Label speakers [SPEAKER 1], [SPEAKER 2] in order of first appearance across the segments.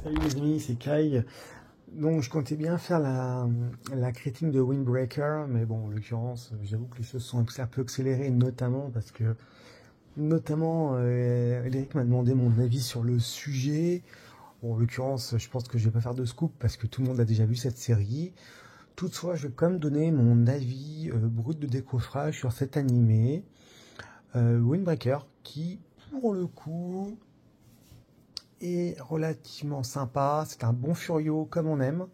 [SPEAKER 1] Salut les amis, c'est Kai. Donc je comptais bien faire la critique de Windbreaker, mais bon, en l'occurrence, j'avoue que les choses sont un peu accélérées, notamment parce que, Eric m'a demandé mon avis sur le sujet. Bon, en l'occurrence, je pense que je vais pas faire de scoop parce que tout le monde a déjà vu cette série. Toutefois, je vais quand même donner mon avis brut de décoffrage sur cet animé, Windbreaker, qui, pour le coup, est relativement sympa. C'est un bon furio comme on aime,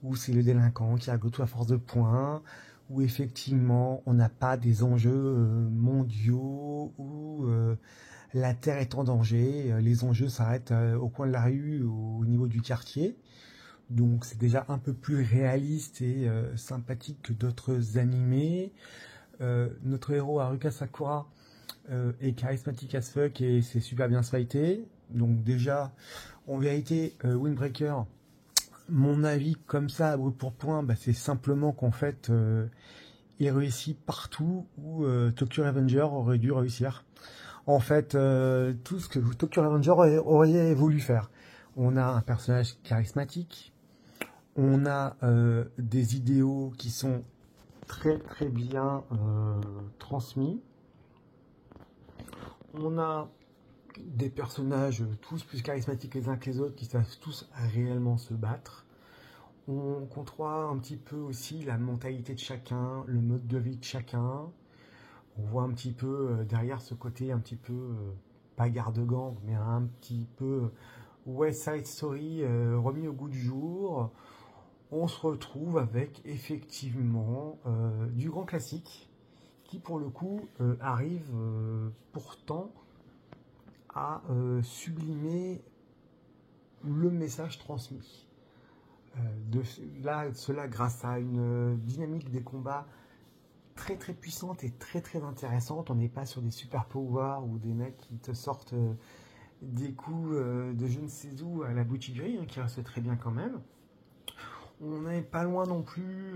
[SPEAKER 1] où c'est le délinquant qui a tout à force de points, où effectivement on n'a pas des enjeux mondiaux, où la Terre est en danger. Les enjeux s'arrêtent au coin de la rue, au niveau du quartier. Donc c'est déjà un peu plus réaliste et sympathique que d'autres animés. Notre héros Haruka Sakura est charismatique as fuck et c'est super bien fighté. Donc déjà, en vérité, Windbreaker, mon avis comme ça, à brut pour point, bah, c'est simplement qu'en fait, il réussit partout où Tokyo Revenger aurait dû réussir. En fait, tout ce que Tokyo Revenger aurait voulu faire. On a un personnage charismatique, on a des idéaux qui sont très très bien transmis. On a des personnages tous plus charismatiques les uns que les autres qui savent tous réellement se battre. On contrôle un petit peu aussi la mentalité de chacun, le mode de vie de chacun. On voit un petit peu derrière ce côté un petit peu, pas garde-gang, mais un petit peu West Side Story remis au goût du jour. On se retrouve avec effectivement du grand classique qui pour le coup arrive pourtant à sublimer le message transmis. Cela grâce à une dynamique des combats très très puissante et très très intéressante. On n'est pas sur des super pouvoirs ou des mecs qui te sortent des coups de je ne sais où à la Bouchigiri, qui restent très bien quand même. On n'est pas loin non plus,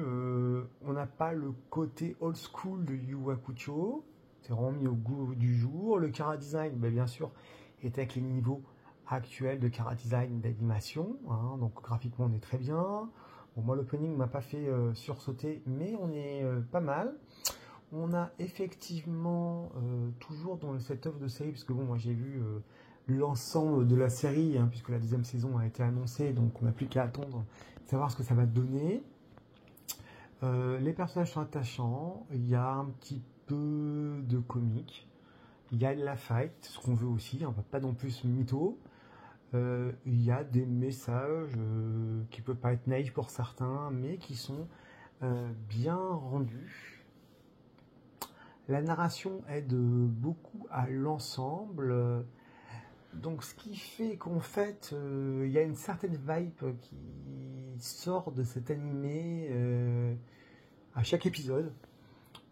[SPEAKER 1] on n'a pas le côté old school de Yu Hakusho, c'est vraiment mis au goût du jour. Le chara design, bien sûr, est avec les niveaux actuels de chara design d'animation, hein, donc graphiquement on est très bien. Bon, moi l'opening m'a pas fait sursauter, mais on est pas mal. On a effectivement toujours dans cette œuvre de série, parce que bon, moi j'ai vu l'ensemble de la série, hein, puisque la deuxième saison a été annoncée, donc on n'a plus qu'à attendre savoir ce que ça va donner. Les personnages sont attachants, il y a un petit peu de comique, il y a de la fight, ce qu'on veut aussi, on va pas non plus mytho. Il y a des messages qui peuvent paraître naïfs pour certains, mais qui sont bien rendus. La narration aide beaucoup à l'ensemble. Donc ce qui fait qu'en fait, il y a une certaine vibe qui sort de cet animé à chaque épisode.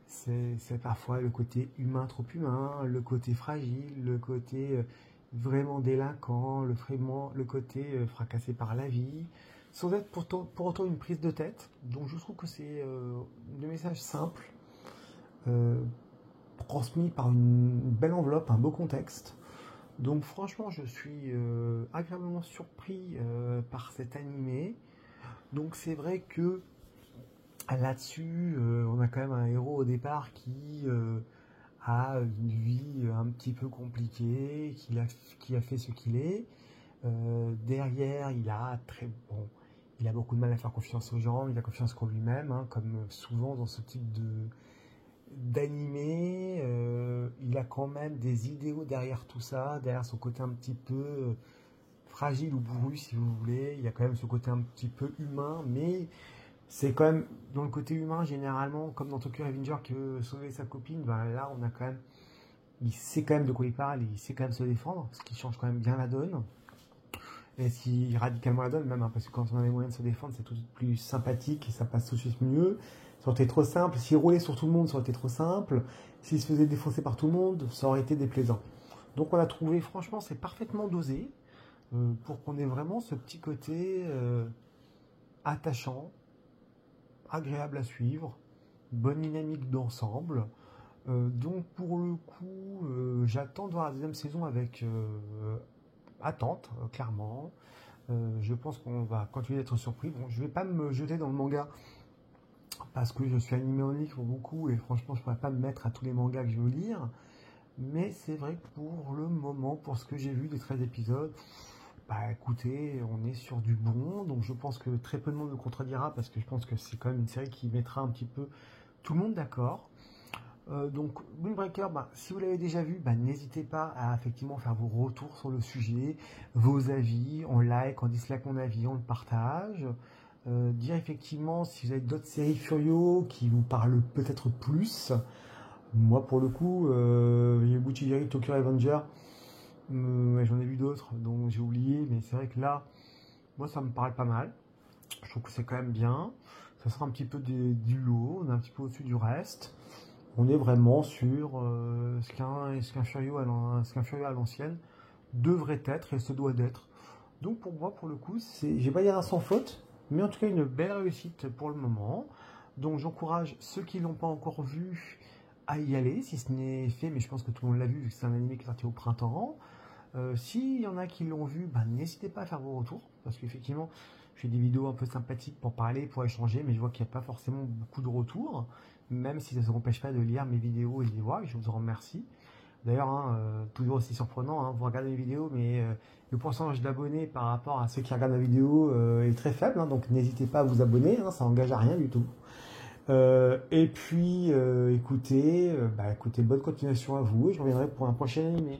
[SPEAKER 1] C'est parfois le côté humain trop humain, le côté fragile, le côté vraiment délinquant, le côté fracassé par la vie, sans être pour autant une prise de tête. Donc je trouve que c'est des messages simples, transmis par une belle enveloppe, un beau contexte. Donc franchement, je suis agréablement surpris par cet animé. Donc c'est vrai que là-dessus, on a quand même un héros au départ qui a une vie un petit peu compliquée, qui a fait ce qu'il est. Derrière, il a beaucoup de mal à faire confiance aux gens, il a confiance qu'en lui-même, hein, comme souvent dans ce type d'animé. Il a quand même des idéaux derrière tout ça, derrière son côté un petit peu fragile ou bourru si vous voulez. Il y a quand même ce côté un petit peu humain, mais c'est quand même dans le côté humain généralement, comme dans Tokyo Revenger qui veut sauver sa copine. Là on a quand même, il sait quand même de quoi il parle et il sait quand même se défendre, ce qui change quand même bien la donne. Et si radicalement la donne même, hein, parce que quand on a les moyens de se défendre, c'est tout de suite plus sympathique et ça passe tout de suite mieux. Ça aurait été trop simple. S'il roulait sur tout le monde, ça aurait été trop simple. S'il se faisait défoncer par tout le monde, ça aurait été déplaisant. Donc on a trouvé, franchement, c'est parfaitement dosé pour qu'on ait vraiment ce petit côté attachant, agréable à suivre, bonne dynamique d'ensemble. Donc pour le coup, j'attends de voir la deuxième saison avec attente, clairement. Je pense qu'on va continuer d'être surpris. Bon, je vais pas me jeter dans le manga parce que je suis animé en livre beaucoup et franchement, je pourrais pas me mettre à tous les mangas que je veux lire. Mais c'est vrai que pour le moment, pour ce que j'ai vu des 13 épisodes, bah écoutez, on est sur du bon. Donc je pense que très peu de monde me contredira parce que je pense que c'est quand même une série qui mettra un petit peu tout le monde d'accord. Donc, Windbreaker, bah, si vous l'avez déjà vu, bah, n'hésitez pas à effectivement faire vos retours sur le sujet, vos avis, en like, en dislike mon avis, on le partage. Dire effectivement si vous avez d'autres séries Furio qui vous parlent peut-être plus. Moi, pour le coup, il y a Butchigiri, Tokyo Revenger, ouais, j'en ai vu d'autres, donc j'ai oublié, mais c'est vrai que là, moi, ça me parle pas mal. Je trouve que c'est quand même bien. Ça sera un petit peu du lot, on est un petit peu au-dessus du reste. On est vraiment sur ce qu'un Furio à l'ancienne devrait être et se doit d'être. Donc pour moi, pour le coup, je vais pas dire un sans faute, mais en tout cas une belle réussite pour le moment. Donc j'encourage ceux qui ne l'ont pas encore vu à y aller, si ce n'est fait, mais je pense que tout le monde l'a vu, vu que c'est un anime qui est sorti au printemps. S'il y en a qui l'ont vu, bah, n'hésitez pas à faire vos retours, parce qu'effectivement, je fais des vidéos un peu sympathiques pour parler, pour échanger, mais je vois qu'il n'y a pas forcément beaucoup de retours, même si ça ne s'empêche pas de lire mes vidéos et de les voir, et je vous en remercie. D'ailleurs, hein, toujours aussi surprenant, hein, vous regardez mes vidéos, mais le pourcentage d'abonnés par rapport à ceux qui regardent ma vidéo est très faible, hein, donc n'hésitez pas à vous abonner, hein, ça n'engage à rien du tout. Et puis, écoutez, écoutez, bonne continuation à vous, et je reviendrai pour un prochain animé.